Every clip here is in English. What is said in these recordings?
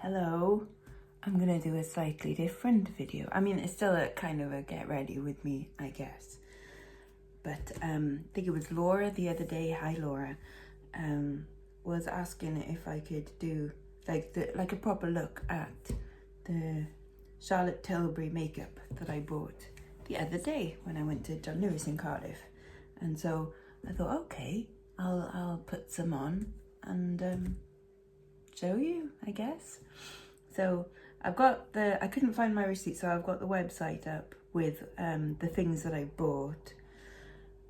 Hello, I'm gonna do a slightly different video. I mean, it's still a kind of a get ready with me, I guess. But I think it was Laura the other day, hi Laura, was asking if I could do like a proper look at the Charlotte Tilbury makeup that I bought the other day when I went to John Lewis in Cardiff. And so I thought, okay, I'll put some on and show you, I guess. So I've got I couldn't find my receipt, so I've got the website up with the things that I bought,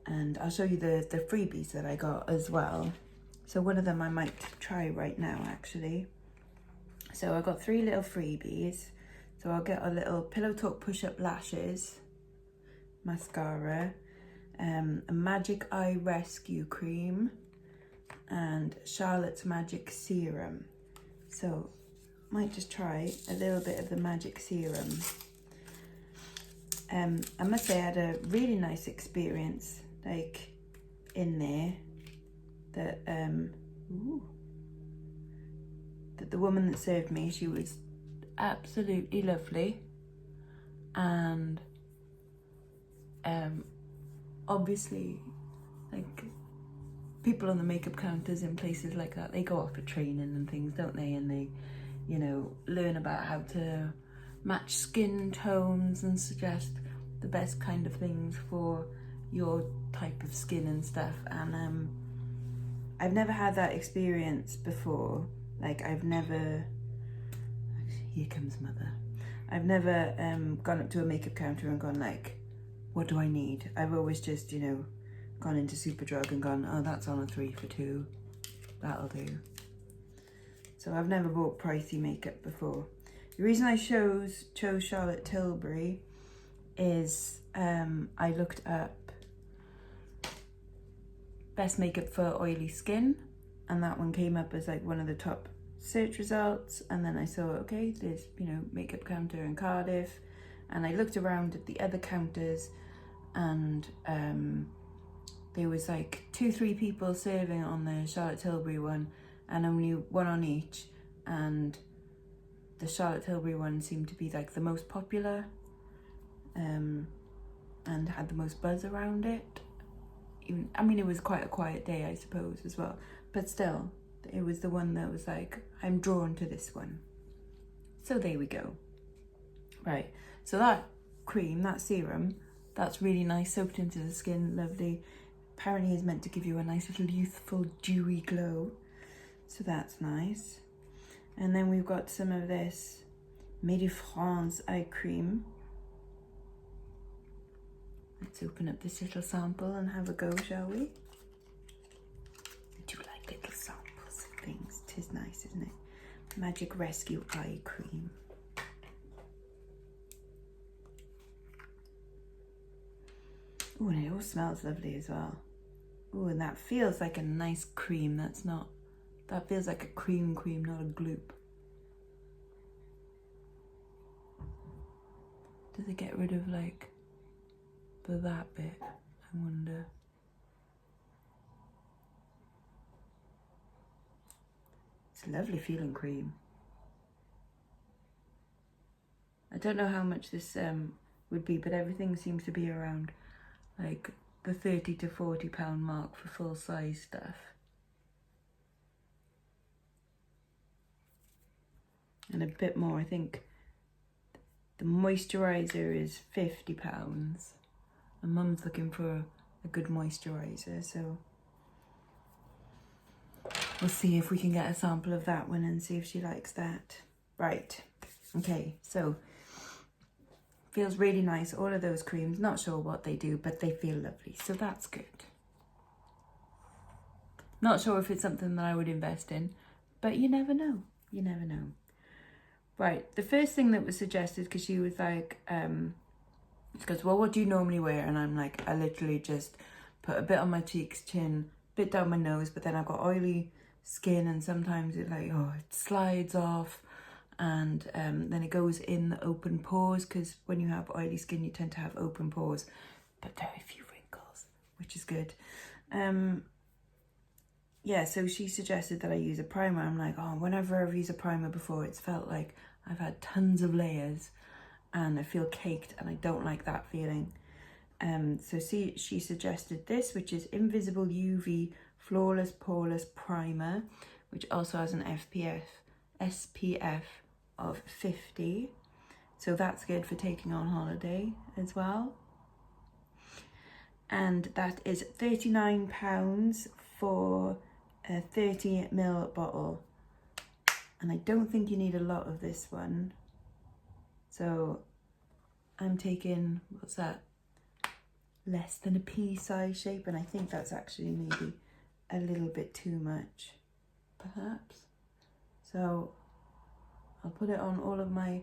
and I'll show you the freebies that I got as well. So one of them I might try right now actually. So I got 3 little freebies. So I'll get a little Pillow Talk push-up lashes, mascara, a Magic Eye Rescue cream, and Charlotte's Magic Serum. So might just try a little bit of the Magic Serum. I must say I had a really nice experience like in there that that the woman that served me, she was absolutely lovely, and obviously like people on the makeup counters in places like that, they go off for training and things, don't they? And they, you know, learn about how to match skin tones and suggest the best kind of things for your type of skin and stuff. And I've never had that experience before. Like I've never, here comes mother. I've never gone up to a makeup counter and gone like, what do I need? I've always just, you know, gone into Superdrug and gone, oh, that's on a 3 for 2, that'll do. So I've never bought pricey makeup before. The reason I chose Charlotte Tilbury is I looked up best makeup for oily skin, and that one came up as like one of the top search results. And then I saw, okay, there's, you know, makeup counter in Cardiff, and I looked around at the other counters, and there was like 2-3 people serving on the Charlotte Tilbury one, and only one on each, and the Charlotte Tilbury one seemed to be like the most popular and had the most buzz around it. Even, I mean, it was quite a quiet day, I suppose, as well, but still it was the one that was like, I'm drawn to this one. So there we go. Right, so that cream, that serum, that's really nice, soaked into the skin, lovely. Apparently is meant to give you a nice little youthful dewy glow, so that's nice. And then we've got some of this Made in France eye cream. Let's open up this little sample and have a go, shall we? I do like little samples of things. 'Tis nice, isn't it? Magic Rescue eye cream. Oh, and it all smells lovely as well. Oh, and that feels like a nice cream. That feels like a cream, not a gloop. Does it get rid of like that bit? I wonder. It's a lovely feeling cream. I don't know how much this would be, but everything seems to be around like the £30 to £40 mark for full size stuff. And a bit more, I think the moisturizer is £50, and Mum's looking for a good moisturizer, so we'll see if we can get a sample of that one and see if she likes that. Right, okay, so feels really nice, all of those creams. Not sure what they do, but they feel lovely, so that's good. Not sure if it's something that I would invest in, but you never know, you never know. Right, the first thing that was suggested, because she was like, she goes, well, what do you normally wear? And I'm like, I literally just put a bit on my cheeks, chin, bit down my nose, but then I've got oily skin, and sometimes it like, oh, it slides off, and then it goes in the open pores, because when you have oily skin you tend to have open pores, but very few wrinkles, which is good. yeah, so she suggested that I use a primer. I'm like, oh, whenever I've used a primer before, it's felt like I've had tons of layers and I feel caked, and I don't like that feeling. So she suggested this, which is Invisible UV Flawless Poreless Primer, which also has an SPF of 50. So that's good for taking on holiday as well. And that is £39 for a 30ml bottle. And I don't think you need a lot of this one. So I'm taking, what's that? Less than a pea size shape, and I think that's actually maybe a little bit too much, perhaps. So I'll put it on all of my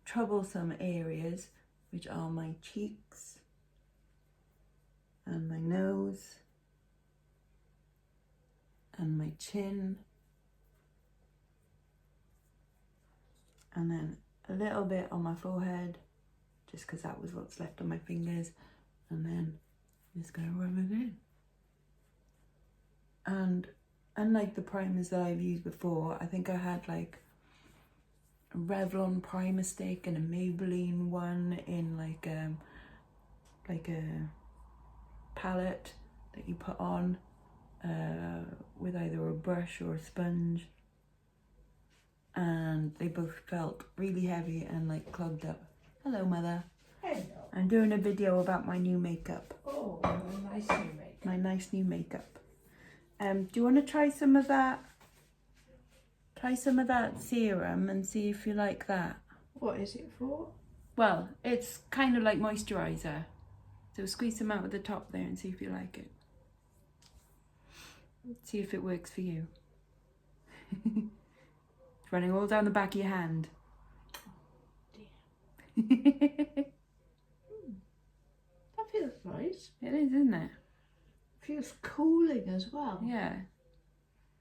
troublesome areas, which are my cheeks and my nose and my chin, and then a little bit on my forehead, just because that was what's left on my fingers, and then I'm just gonna rub it in. And unlike the primers that I've used before, I think I had like a Revlon primer stick and a Maybelline one in like a palette that you put on with either a brush or a sponge, and they both felt really heavy and like clogged up. Hello, Mother. Hello. I'm doing a video about my new makeup. Oh, my nice new makeup. My nice new makeup. Do you want to try some of that? Try some of that serum and see if you like that. What is it for? Well, it's kind of like moisturizer. So squeeze some out at the top there and see if you like it. See if it works for you. It's running all down the back of your hand. That feels nice. It is, isn't it? Feels cooling as well. Yeah.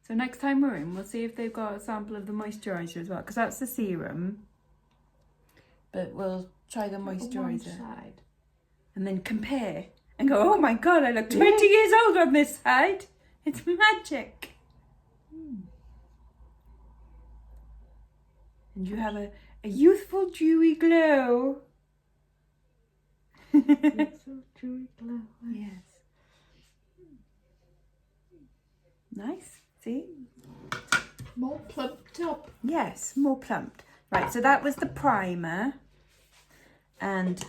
So next time we're in, we'll see if they've got a sample of the moisturizer as well, because that's the serum. But we'll try the moisturizer. On one side. And then compare and go, oh my God, I look 20 years older on this side. It's magic. And you have a youthful, dewy glow. Youthful, dewy glow. Yes. Nice. See? More plumped up. Yes, more plumped. Right, so that was the primer. And,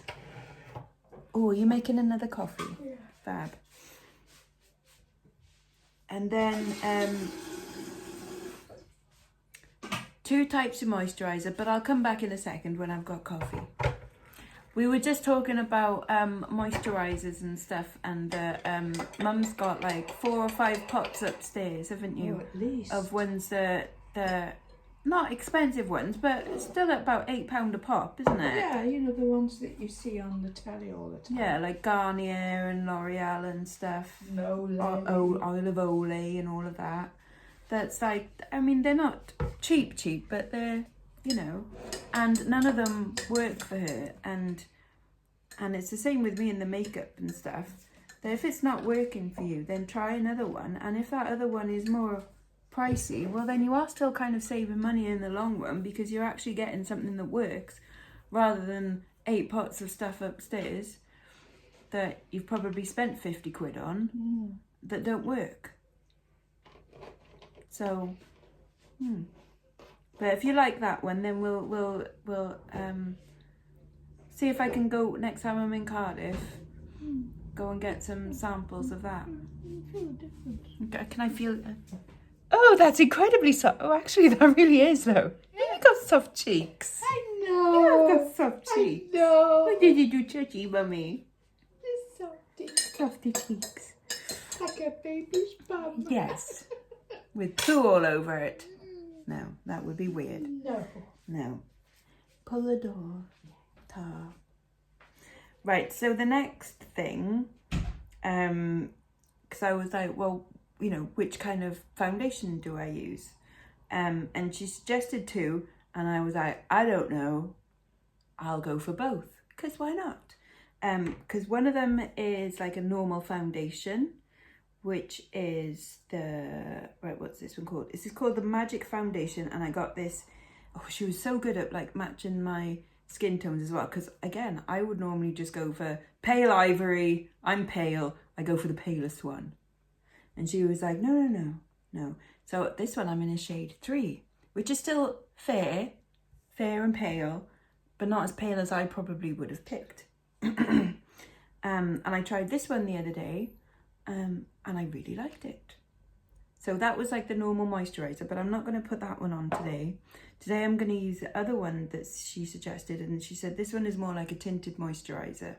oh, you're making another coffee. Yeah. Fab. And then 2 types of moisturizer, but I'll come back in a second when I've got coffee. We were just talking about moisturizers and stuff, and Mum's got like 4 or 5 pots upstairs, haven't you? Oh, at least. Of ones that they're not expensive ones, but still at about £8 a pop, isn't it? Yeah, you know, the ones that you see on the telly all the time. Yeah, like Garnier and L'Oreal and stuff. No, Oil of Olay and all of that. That's like, I mean, they're not cheap, but they're, you know, and none of them work for her. And it's the same with me in the makeup and stuff. That if it's not working for you, then try another one. And if that other one is more pricey, well, then you are still kind of saving money in the long run, because you're actually getting something that works rather than 8 pots of stuff upstairs that you've probably spent 50 quid on that don't work. So, but if you like that one, then we'll see if I can go next time I'm in Cardiff. Go and get some samples of that. I feel different. Can I feel? Oh, that's incredibly soft. Oh, actually, that really is though. You've got soft cheeks. I know. You've got soft cheeks. I know. What did you do, touchy, mummy? It's softy. Softy cheeks. Like a baby's bum. Yes. With poo all over it. No, that would be weird. No. Pull the door. Tar. Right, so the next thing, because I was like, well, you know, which kind of foundation do I use? And she suggested 2, and I was like, I don't know. I'll go for both, because why not? Because one of them is like a normal foundation, which is the, right, what's this one called? This is called the Magic Foundation, and I got this, oh, she was so good at like matching my skin tones as well, because again, I would normally just go for pale ivory, I'm pale, I go for the palest one. And she was like, no. So this one I'm in a shade 3, which is still fair and pale, but not as pale as I probably would have picked. And I tried this one the other day, and I really liked it. So that was like the normal moisturizer, but I'm not going to put that one on today. Today I'm going to use the other one that she suggested, and she said this one is more like a tinted moisturizer.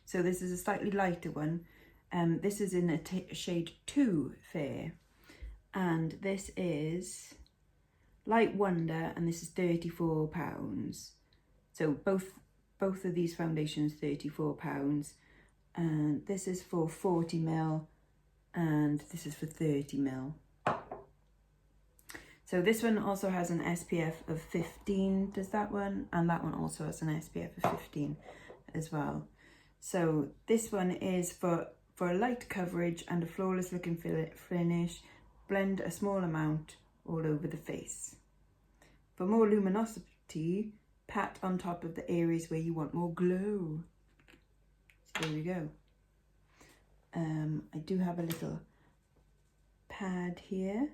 So this is a slightly lighter one. This is in a shade 2 fair, and this is Light Wonder, and this is £34. So both of these foundations £34, and this is for 40ml, and this is for 30ml. So this one also has an SPF of 15, does that one? And that one also has an SPF of 15 as well. So this one is for a light coverage and a flawless looking finish. Blend a small amount all over the face. For more luminosity, pat on top of the areas where you want more glow. So there we go. I do have a little pad here.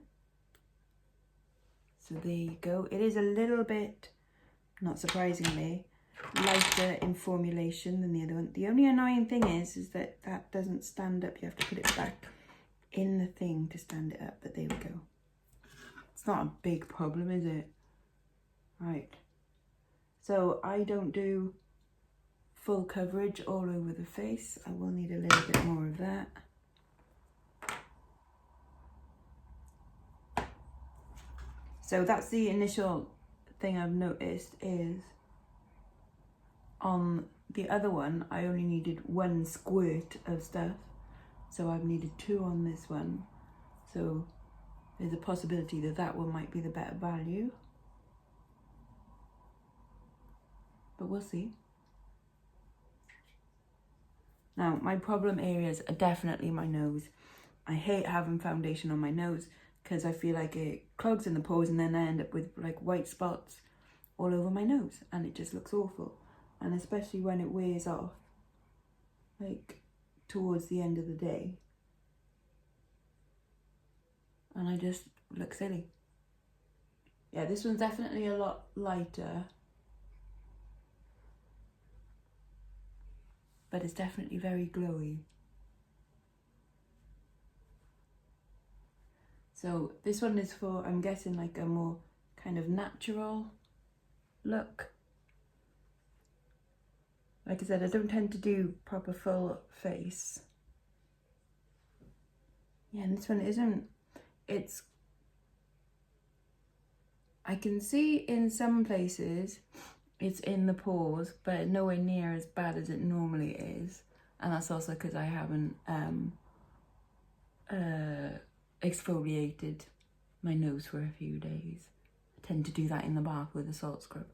So there you go. It is a little bit, not surprisingly, lighter in formulation than the other one. The only annoying thing is that that doesn't stand up. You have to put it back in the thing to stand it up, but there we go. It's not a big problem, is it? Right. So I don't do full coverage all over the face. I will need a little bit more of that. So that's the initial thing I've noticed, is on the other one, I only needed 1 squirt of stuff. So I've needed 2 on this one. So there's a possibility that that one might be the better value. But we'll see. Now, my problem areas are definitely my nose. I hate having foundation on my nose because I feel like it clogs in the pores, and then I end up with like white spots all over my nose, and it just looks awful. And especially when it wears off, like towards the end of the day, and I just look silly. Yeah, this one's definitely a lot lighter, but it's definitely very glowy. So this one is for, I'm guessing, like a more kind of natural look. Like I said, I don't tend to do proper full face. Yeah, and this one isn't, it's, I can see in some places it's in the pores, but nowhere near as bad as it normally is. And that's also because I haven't exfoliated my nose for a few days. I tend to do that in the bath with a salt scrub.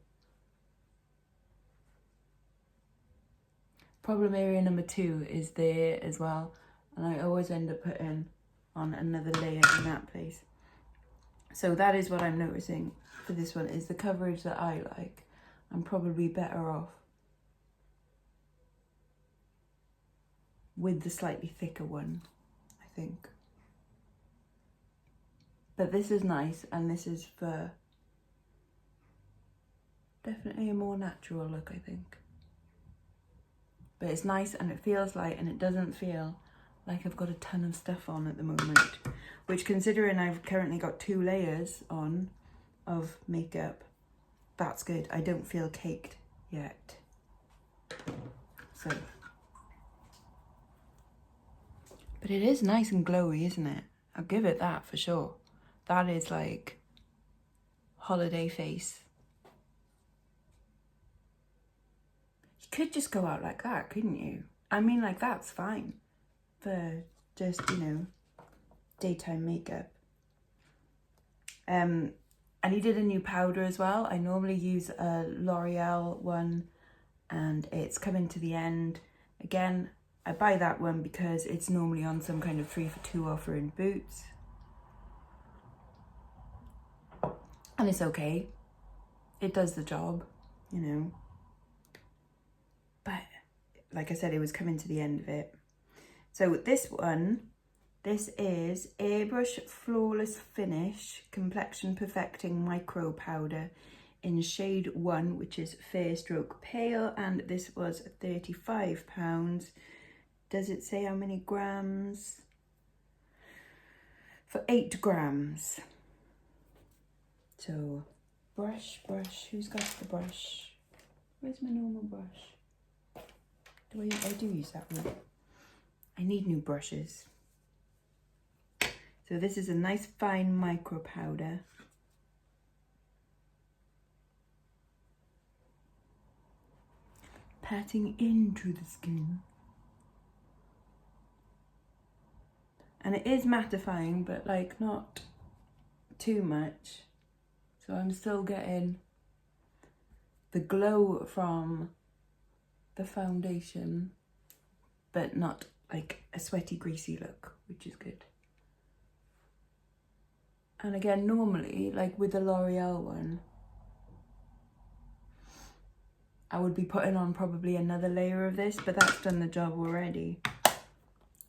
Problem area number 2 is there as well, and I always end up putting on another layer in that place. So that is what I'm noticing for this one, is the coverage that I like. I'm probably better off with the slightly thicker one, I think. But this is nice, and this is for definitely a more natural look, I think. But it's nice, and it feels light, and it doesn't feel like I've got a ton of stuff on at the moment, which, considering I've currently got 2 layers on of makeup, that's good. I don't feel caked yet. So, but it is nice and glowy, isn't it? I'll give it that for sure. That is like holiday face. You could just go out like that, couldn't you? I mean, like, that's fine for just, you know, daytime makeup. I needed a new powder as well. I normally use a L'Oreal one, and it's coming to the end. Again, I buy that one because it's normally on some kind of 3 for 2 offer in Boots. And it's okay. It does the job, you know. But like I said, it was coming to the end of it. So this one, this is Airbrush Flawless Finish Complexion Perfecting Micro Powder in shade 1, which is Fair Stroke Pale, and this was £35. Does it say how many grams? For 8 grams. So, brush, who's got the brush? Where's my normal brush? I do use that one. I need new brushes. So this is a nice fine micro powder. Patting into the skin. And it is mattifying, but like not too much. So I'm still getting the glow from the foundation, but not like a sweaty, greasy look, which is good. And again, normally, like with the L'Oreal one, I would be putting on probably another layer of this, but that's done the job already.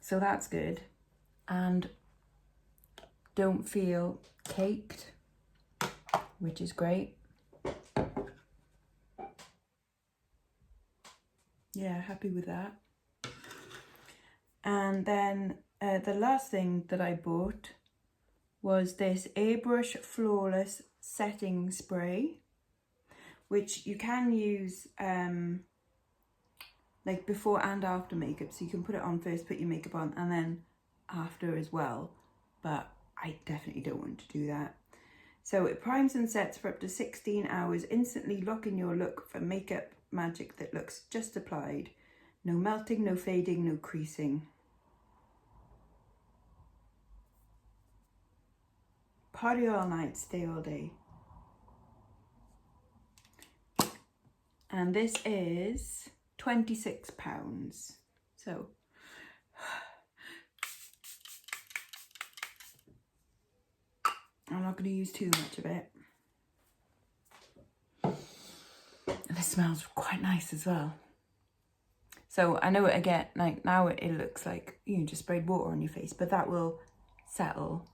So that's good. And don't feel caked, which is great. Yeah, happy with that. And then the last thing that I bought was this Airbrush Flawless Setting Spray, which you can use like before and after makeup. So you can put it on first, put your makeup on, and then after as well. But I definitely don't want to do that. So it primes and sets for up to 16 hours, instantly locking your look for makeup magic that looks just applied. No melting, no fading, no creasing. Party all night, stay all day. And this is £26. So I'm not going to use too much of it. And it smells quite nice as well. So I know it again, like now it looks like you just sprayed water on your face, but that will settle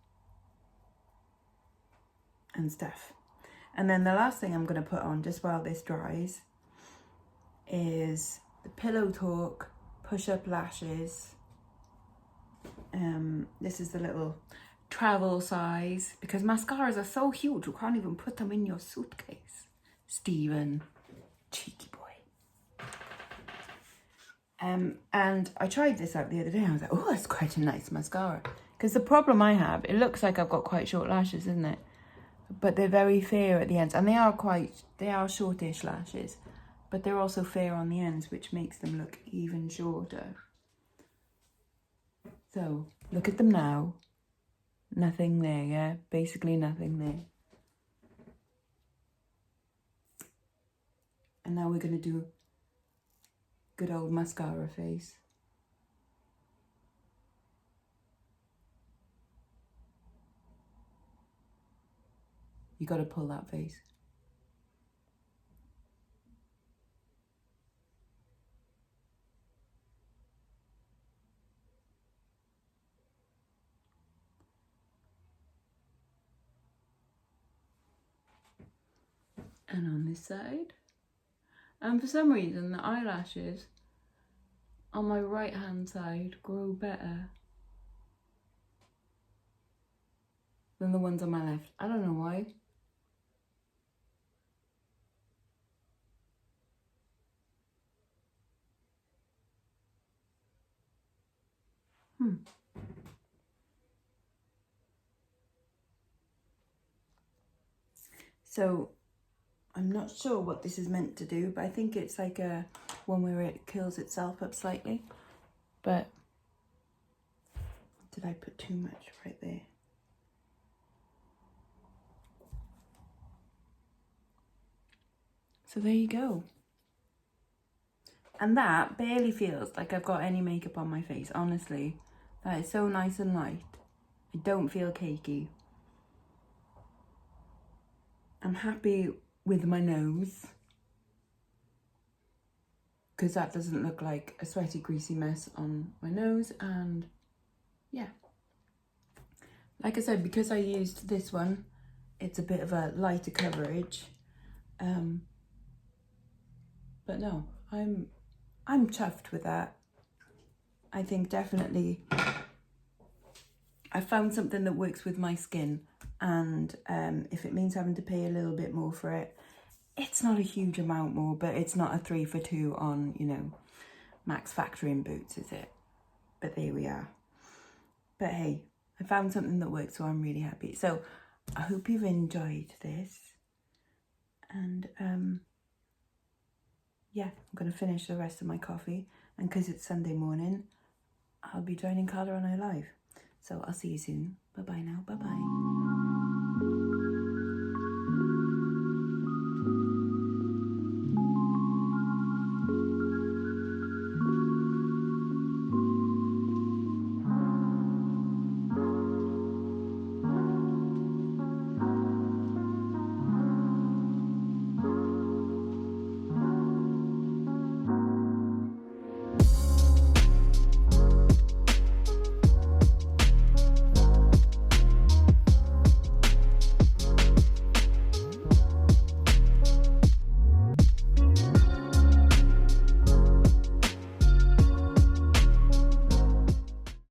and stuff. And then the last thing I'm going to put on just while this dries is the Pillow Talk Push-Up Lashes. This is the little travel size, because mascaras are so huge you can't even put them in your suitcase. Stephen, cheeky boy. And I tried this out the other day. I was like, oh, it's quite a nice mascara. Because the problem I have, it looks like I've got quite short lashes, isn't it? But they're very fair at the ends, and they are shortish lashes, but they're also fair on the ends, which makes them look even shorter. So look at them now. Nothing there, yeah? Basically nothing there. And now we're going to do good old mascara face. You got to pull that face. And on this side. And for some reason, the eyelashes on my right hand side grow better than the ones on my left. I don't know why. So I'm not sure what this is meant to do, but I think it's like a one where it curls itself up slightly. But did I put too much right there? So there you go. And that barely feels like I've got any makeup on my face, honestly. That is so nice and light. I don't feel cakey. I'm happy with my nose, because that doesn't look like a sweaty, greasy mess on my nose. And yeah, like I said, because I used this one, it's a bit of a lighter coverage. But no, I'm chuffed with that. I think definitely I found something that works with my skin, and if it means having to pay a little bit more for it, it's not a huge amount more, but it's not a 3 for 2 on, you know, Max Factory and Boots, is it? But there we are. But hey, I found something that works, so I'm really happy. So I hope you've enjoyed this. And yeah, I'm going to finish the rest of my coffee. And because it's Sunday morning, I'll be joining Carla on her live. So I'll see you soon. Bye-bye now. Bye-bye.